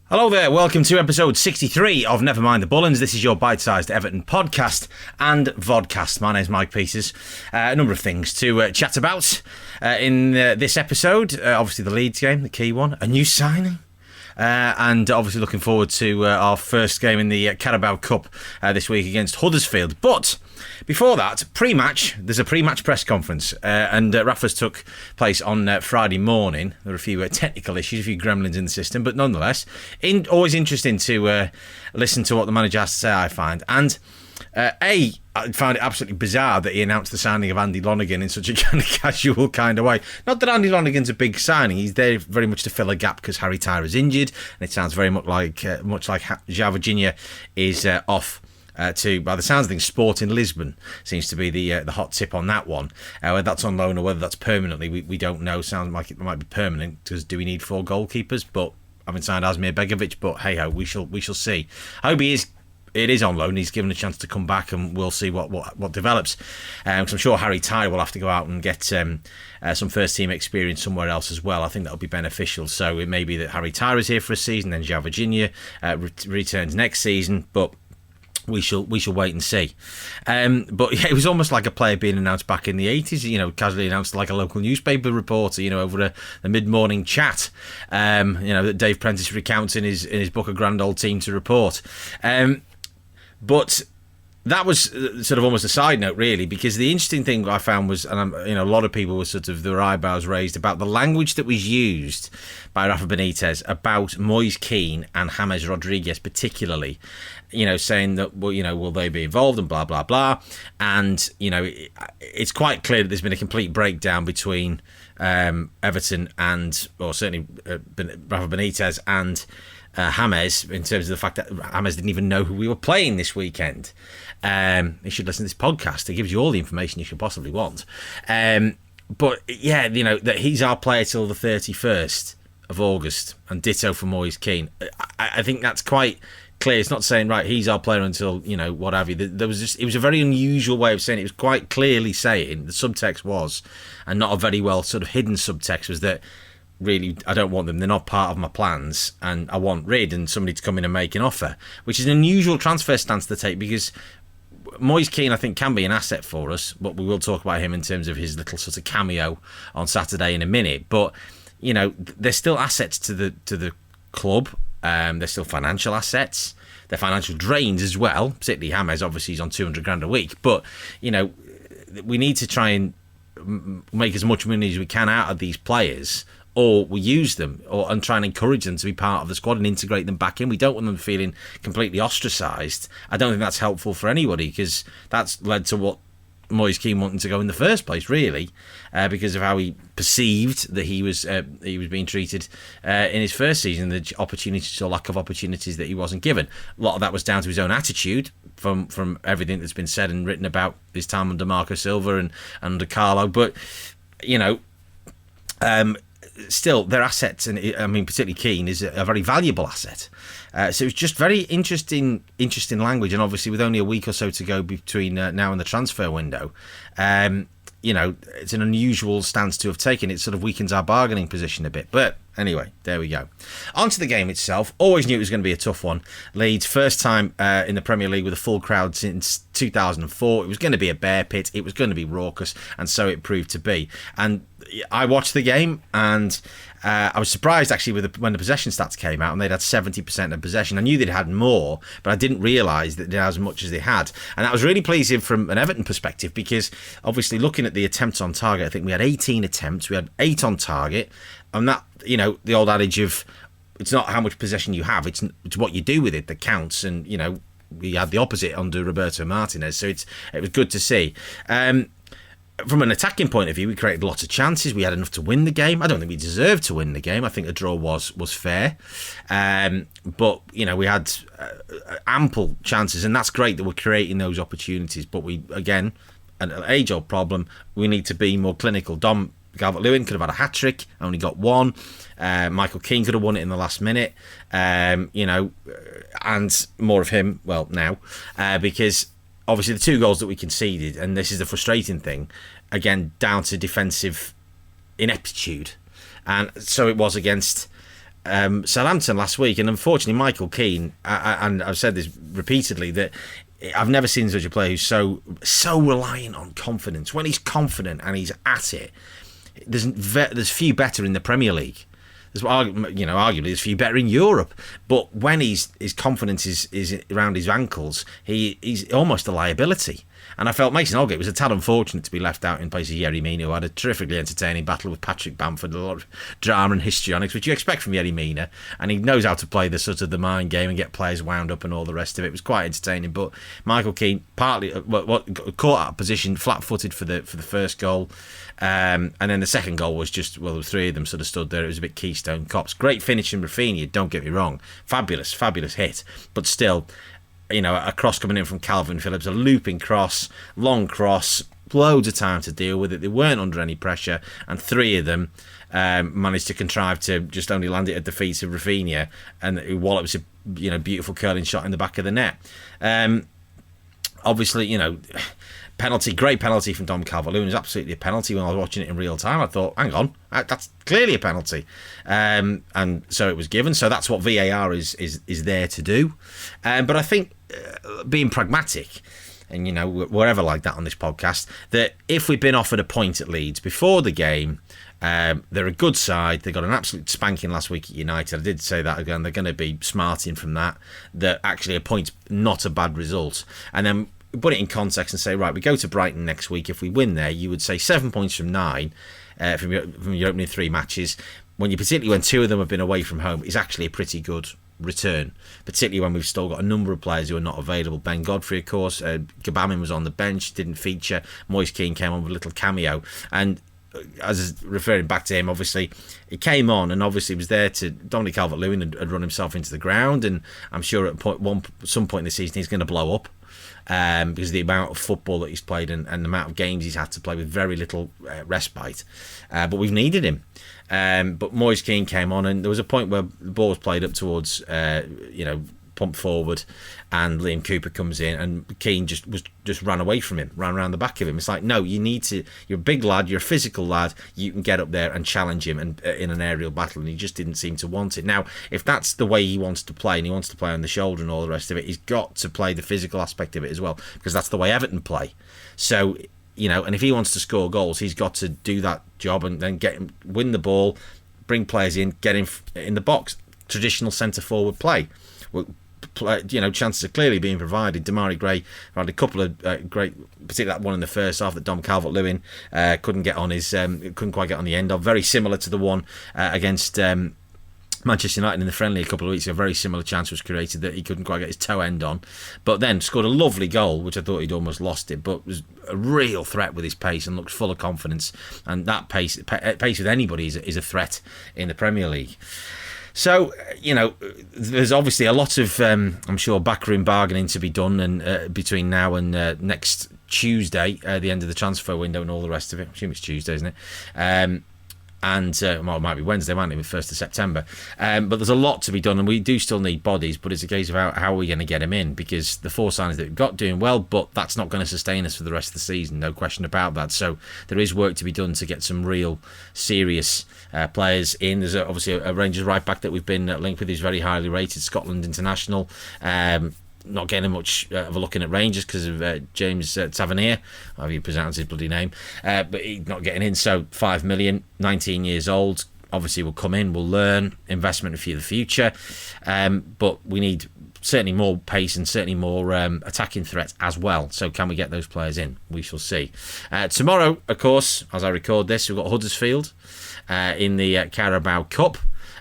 Hello there, welcome to episode 63 of Never Mind the Bullens. This is your bite-sized Everton podcast and vodcast. My name's Mike Peters. A number of things to chat about in this episode. Obviously the Leeds game, the key one, a new signing. And obviously looking forward to our first game in the Carabao Cup this week against Huddersfield. But before that, there's a pre-match press conference, and Rafa's took place on Friday morning. There were a few technical issues, a few gremlins in the system, but nonetheless, always interesting to listen to what the manager has to say, I find. And I found it absolutely bizarre that he announced the signing of Andy Lonergan in such a kind of casual kind of way. Not that Andy Lonergan's a big signing; he's there very much to fill a gap because Harry Tyra's injured, and it sounds very much like João Virginia is off. To, by the sounds of things, Sporting Lisbon seems to be the hot tip on that one. Whether that's on loan or whether that's permanently, we don't know. Sounds like it might be permanent because do we need 4 goalkeepers? But I haven't signed Asmir Begovic, but hey ho, we shall see. I hope it is on loan. He's given a chance to come back, and we'll see what develops. Because I'm sure Harry Tyra will have to go out and get some first team experience somewhere else as well. I think that'll be beneficial. So it may be that Harry Tyra is here for a season, then João Virginia returns next season, but we shall wait and see. But yeah, it was almost like a player being announced back in the 80s, casually announced like a local newspaper reporter, over a mid-morning chat, that Dave Prentice recounts in his book, A Grand Old Team to Report. But that was sort of almost a side note, really, because the interesting thing I found was, and a lot of people were sort of their eyebrows raised about the language that was used by Rafa Benitez about Moise Kean and James Rodriguez particularly, saying that, will they be involved and blah, blah, blah. And, it's quite clear that there's been a complete breakdown between Everton or certainly Rafa Benitez and James, in terms of the fact that James didn't even know who we were playing this weekend. You should listen to this podcast. It gives you all the information you could possibly want. But yeah, that he's our player till the 31st of August, and ditto for Moise Kean. I think that's quite clear. It's not saying, right, he's our player until, what have you. It was a very unusual way of saying it. It was quite clearly saying, the subtext was, and not a very well sort of hidden subtext, was that really, I don't want them. They're not part of my plans, and I want rid and somebody to come in and make an offer, which is an unusual transfer stance to take, because Moise Kean, I think, can be an asset for us, but we will talk about him in terms of his little sort of cameo on Saturday in a minute. But they're still assets to the club. They're still financial assets. They're financial drains as well. Particularly James, obviously, he's on 200 grand a week. But we need to try and make as much money as we can out of these players, or we use them and try and encourage them to be part of the squad and integrate them back in. We don't want them feeling completely ostracised. I don't think that's helpful for anybody, because that's led to what Moise Kean wanting to go in the first place, really, because of how he perceived that he was being treated in his first season, the opportunities or lack of opportunities that he wasn't given. A lot of that was down to his own attitude from everything that's been said and written about his time under Marco Silva and under Carlo. But, still, their assets, and I mean, particularly Keane, is a very valuable asset. So it was just very interesting language, and obviously with only a week or so to go between now and the transfer window, it's an unusual stance to have taken. It sort of weakens our bargaining position a bit. But anyway, there we go. On to the game itself. Always knew it was going to be a tough one. Leeds, first time in the Premier League with a full crowd since 2004. It was going to be a bear pit. It was going to be raucous, and so it proved to be. And I watched the game, and I was surprised actually when the possession stats came out and they'd had 70% of possession. I knew they'd had more, but I didn't realise that they had as much as they had. And that was really pleasing from an Everton perspective, because obviously looking at the attempts on target, I think we had 18 attempts, we had 8 on target, and that, the old adage of it's not how much possession you have, it's what you do with it that counts. And we had the opposite under Roberto Martinez, so it was good to see. From an attacking point of view, we created lots of chances. We had enough to win the game. I don't think we deserved to win the game. I think a draw was fair. But, we had ample chances, and that's great that we're creating those opportunities. But we, again, an age-old problem, we need to be more clinical. Dom Calvert-Lewin could have had a hat-trick, only got 1. Michael Keane could have won it in the last minute. And more of him, well, now, because obviously the 2 goals that we conceded, and this is the frustrating thing, again, down to defensive ineptitude. And so it was against Southampton last week, and unfortunately Michael Keane, and I've said this repeatedly, that I've never seen such a player who's so reliant on confidence. When he's confident and he's at it, there's few better in the Premier League. There's, arguably there's few better in Europe. But when his confidence is around his ankles, he's almost a liability. And I felt Mason Holgate was a tad unfortunate to be left out in place of Yerry Mina, who had a terrifically entertaining battle with Patrick Bamford, a lot of drama and histrionics, which you expect from Yerry Mina, and he knows how to play the sort of the mind game and get players wound up and all the rest of it. It was quite entertaining, but Michael Keane partly caught out of position, flat-footed for the first goal, and then the second goal was just, well, the three of them sort of stood there. It was a bit Keystone Cops. Great finish from Rafinha, don't get me wrong, fabulous hit, but still, a cross coming in from Calvin Phillips, a looping cross, long cross, loads of time to deal with it. They weren't under any pressure, and three of them managed to contrive to just only land it at the feet of Rafinha, and it was a beautiful curling shot in the back of the net. Obviously, great penalty from Dom Calvert-Lewin. It was absolutely a penalty. When I was watching it in real time, I thought, hang on, that's clearly a penalty, and so it was given. So that's what VAR is there to do. But I think being pragmatic, and we're ever like that on this podcast, that if we'd been offered a point at Leeds before the game, they're a good side. They got an absolute spanking last week at United. I did say that again. They're going to be smarting from that. That actually a point's not a bad result, and then put it in context and say, right, we go to Brighton next week. If we win there, you would say 7 points from 9 from your opening 3 matches. Particularly when 2 of them have been away from home, is actually a pretty good return, particularly when we've still got a number of players who are not available. Ben Godfrey, of course, Gabamin was on the bench, didn't feature. Moise Keane came on with a little cameo, and as referring back to him, obviously he came on and obviously was there to Dominic Calvert-Lewin had run himself into the ground, and I'm sure at some point in the season he's going to blow up. Because of the amount of football that he's played and the amount of games he's had to play with very little respite. But we've needed him. But Moise Keane came on, and there was a point where the ball was played up towards, pumped forward, and Liam Cooper comes in, and Keane just ran away from him, ran around the back of him. It's like, no, you're a big lad, you're a physical lad, you can get up there and challenge him and in an aerial battle, and he just didn't seem to want it. Now, if that's the way he wants to play, and he wants to play on the shoulder and all the rest of it, he's got to play the physical aspect of it as well, because that's the way Everton play. So, and if he wants to score goals, he's got to do that job and then win the ball, bring players in, get him in the box. Traditional centre-forward play. Chances are clearly being provided. Damari Gray had a couple of great, particularly that one in the first half that Dom Calvert-Lewin couldn't quite get on the end of. Very similar to the one against Manchester United in the friendly a couple of weeks ago. A very similar chance was created that he couldn't quite get his toe end on, but then scored a lovely goal, which I thought he'd almost lost it, but was a real threat with his pace and looked full of confidence. And that pace with anybody is a threat in the Premier League. So, there's obviously a lot of, I'm sure, backroom bargaining to be done, and between now and next Tuesday, the end of the transfer window and all the rest of it. I assume it's Tuesday, isn't it? It might be Wednesday, might it be 1st of September. But there's a lot to be done, and we do still need bodies, but it's a case of how are we going to get them in, because the 4 signings that we've got doing well, but that's not going to sustain us for the rest of the season, no question about that. So there is work to be done to get some real serious players in. There's obviously a Rangers right back that we've been linked with, who's very highly rated, Scotland international. Not getting much of a look in at Rangers because of James Tavernier, however you pronounce his bloody name, but he's not getting in. So 5 million, 19 years old, obviously will come in, will learn, investment for the future, but we need certainly more pace and certainly more attacking threats as well. So can we get those players in? We shall see. Tomorrow, of course, as I record this, we've got Huddersfield in the Carabao Cup.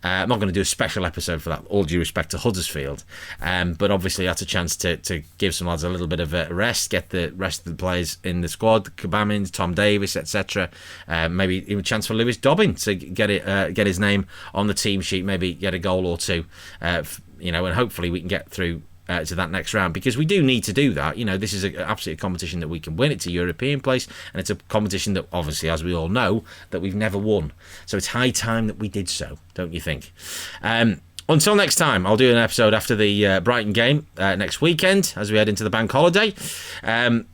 I'm not going to do a special episode for that, all due respect to Huddersfield, but obviously that's a chance to give some lads a little bit of a rest, get the rest of the players in the squad, Kabamins, Tom Davis, etc. Maybe even a chance for Lewis Dobbin to get his name on the team sheet, maybe get a goal or two, and hopefully we can get through to that next round, because we do need to do that. This is absolutely a competition that we can win. It's a European place, and it's a competition that, obviously, as we all know, that we've never won. So it's high time that we did so, don't you think? Until next time, I'll do an episode after the Brighton game next weekend as we head into the bank holiday.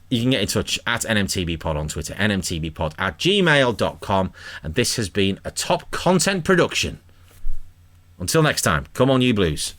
You can get in touch at NMTBpod on Twitter, nmtbpod@gmail.com, and this has been a Top Content production. Until next time, come on you Blues.